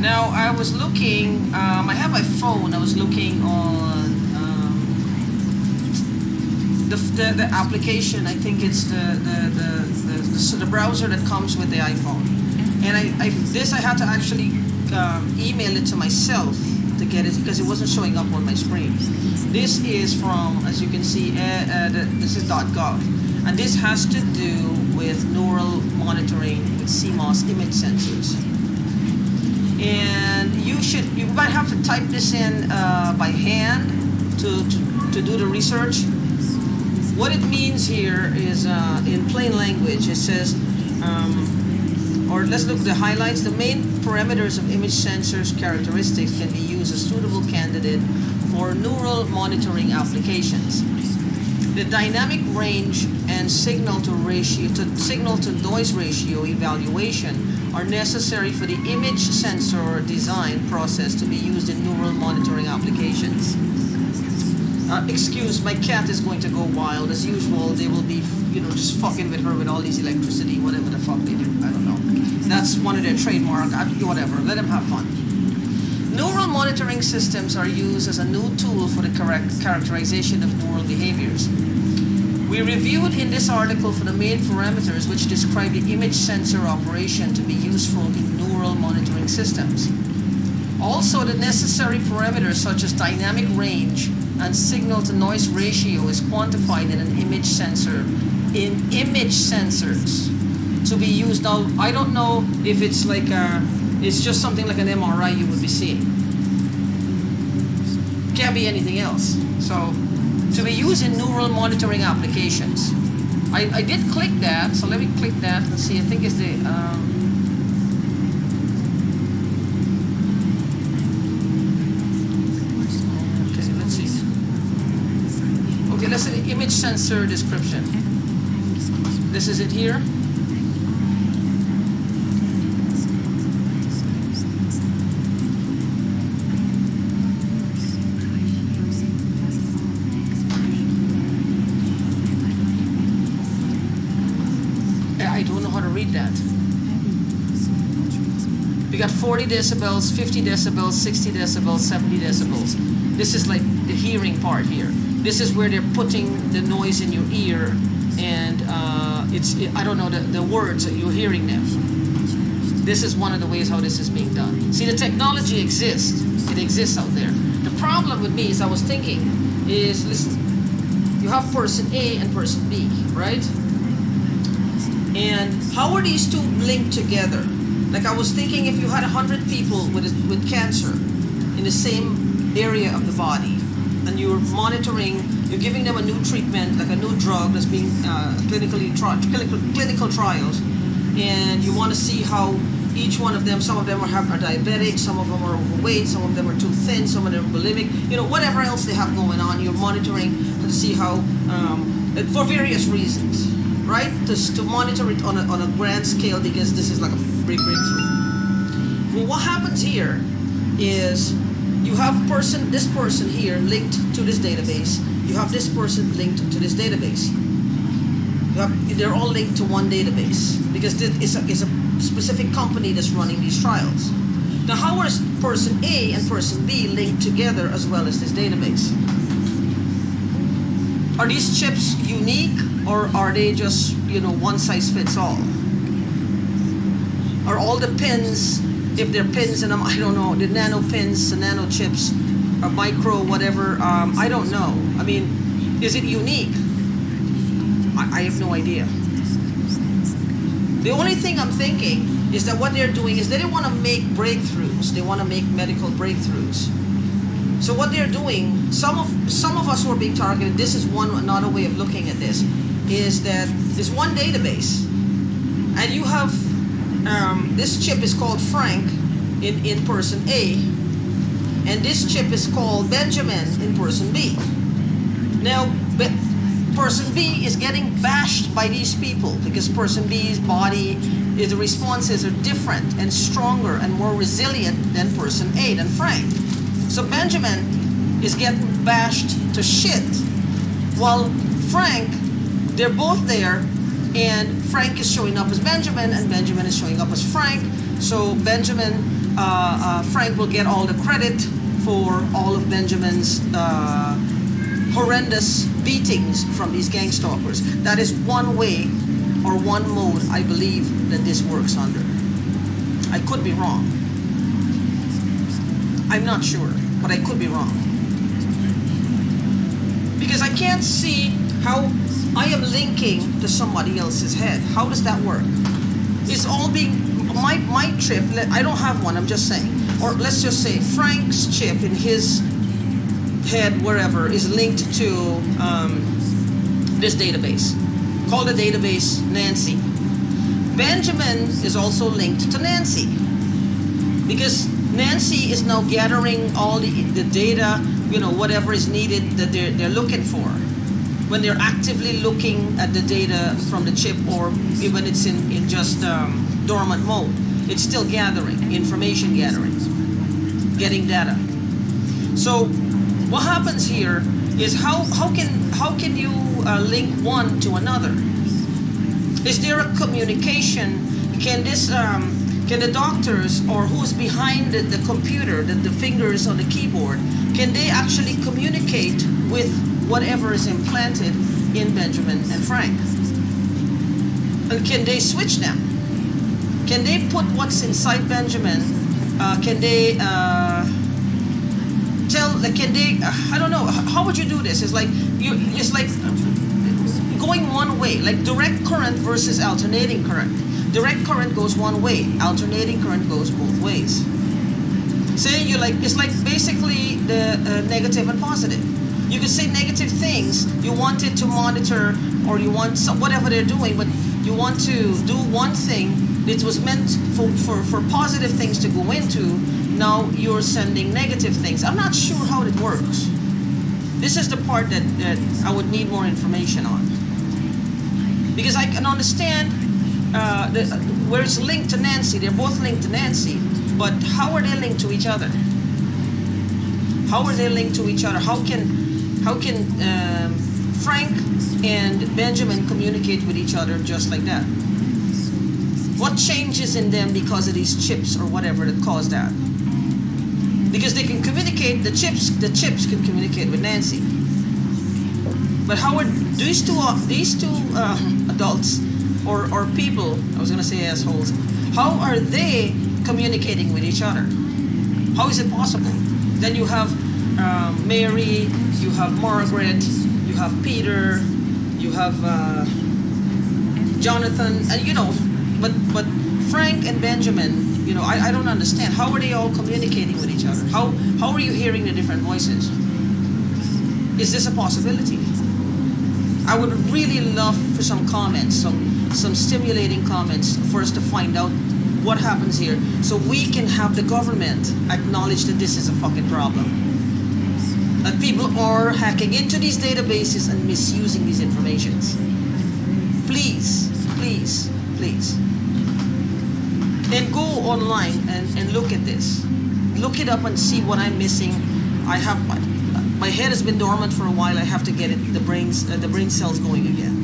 Now I was looking. I have my phone. I was looking on the application. I think it's the browser that comes with the iPhone. And I had to actually email it to myself to get it because it wasn't showing up on my screen. This is from, as you can see, this is .gov, and this has to do with neural monitoring with CMOS image sensors. And you might have to type this in by hand to do the research. What it means here is in plain language. It says, or let's look at the highlights. The main parameters of image sensors characteristics can be used as suitable candidate for neural monitoring applications. The dynamic range and signal to noise ratio evaluation are necessary for the image sensor design process to be used in neural monitoring applications. Excuse, my cat is going to go wild. As usual, they will be, just fucking with her with all these electricity, whatever the fuck they do. I don't know. That's one of their trademark. Whatever, let them have fun. Neural monitoring systems are used as a new tool for the correct characterization of neural behaviors. We reviewed in this article for the main parameters which describe the image sensor operation to be useful in neural monitoring systems. Also, the necessary parameters such as dynamic range and signal-to-noise ratio is quantified in an image sensor, in image sensors to be used. Now, I don't know if it's like it's just something like an MRI you would be seeing. Can't be anything else. So, to be used in neural monitoring applications. I did click that, so let me click that and see. I think it's the okay, let's see. Okay, let's see the image sensor description. This is it here. I don't know how to read that. We got 40 decibels, 50 decibels, 60 decibels, 70 decibels. This is like the hearing part here. This is where they're putting the noise in your ear, and I don't know the words that you're hearing them. This is one of the ways how this is being done. See, the technology exists. It exists out there. The problem with me is I was thinking is, listen, you have person A and person B, right? And how are these two linked together? Like I was thinking, if you had 100 people with cancer in the same area of the body, and you're monitoring, you're giving them a new treatment, like a new drug that's being clinical trials, and you want to see how each one of them, some of them are diabetic, some of them are overweight, some of them are too thin, some of them are bulimic, whatever else they have going on, you're monitoring to see how, for various reasons, right? To monitor it on a grand scale, because this is like a big breakthrough. Well, what happens here is you have this person here linked to this database. You have this person linked to this database. They're all linked to one database because it's a specific company that's running these trials. Now, how are person A and person B linked together as well as this database? Are these chips unique, or are they just, one size fits all? Are all the pins, if they're pins and I don't know, the nano pins, the nano chips, or micro, whatever, I don't know. I mean, is it unique? I have no idea. The only thing I'm thinking is that what they're doing is they don't want to make breakthroughs. They want to make medical breakthroughs. So what they're doing, some of us who are being targeted, this is another way of looking at this, is that there's one database, and you have, this chip is called Frank in person A, and this chip is called Benjamin in person B. Now, person B is getting bashed by these people because person B's body, the responses are different and stronger and more resilient than person A, than Frank. So Benjamin is getting bashed to shit, while Frank, they're both there, and Frank is showing up as Benjamin, and Benjamin is showing up as Frank. So Benjamin Frank will get all the credit for all of Benjamin's horrendous beatings from these gang stalkers. That is one way or one mode I believe that this works under. I could be wrong. I'm not sure, but I could be wrong. Because I can't see how I am linking to somebody else's head. How does that work? It's all being, my chip, I don't have one, I'm just saying. Or let's just say Frank's chip in his head, wherever, is linked to this database. Call the database Nancy. Benjamin is also linked to Nancy. Because Nancy is now gathering all the data, whatever is needed that they're looking for. When they're actively looking at the data from the chip, or even it's in just dormant mode, it's still gathering, information gathering, getting data. So what happens here is how can you link one to another? Is there a communication? Can the doctors, or who's behind the computer, the fingers on the keyboard, can they actually communicate with whatever is implanted in Benjamin and Frank? And can they switch them? Can they put what's inside Benjamin? Can they I don't know, how would you do this? It's like going one way, like direct current versus alternating current. Direct current goes one way, alternating current goes both ways. Say it's like basically the negative and positive. You could say negative things, you want it to monitor, or you want whatever they're doing, but you want to do one thing that was meant for positive things to go into. Now you're sending negative things. I'm not sure how it works. This is the part that I would need more information on. Because I can understand where it's linked to Nancy. They're both linked to Nancy, but how are they linked to each other? How are they linked to each other? How can Frank and Benjamin communicate with each other just like that? What changes in them because of these chips or whatever that caused that? Because they can communicate, the chips can communicate with Nancy. But how are these two adults or people, I was going to say assholes, how are they communicating with each other? How is it possible? Then you have Mary, you have Margaret, you have Peter, you have Jonathan, and but Frank and Benjamin, I don't understand. How are they all communicating with each other? How are you hearing the different voices? Is this a possibility? I would really love for some comments, some stimulating comments for us to find out what happens here, so we can have the government acknowledge that this is a fucking problem. That people are hacking into these databases and misusing these informations. Please, please, please. And go online and look at this. Look it up and see what I'm missing. I have my head has been dormant for a while. I have to get the brain cells going again.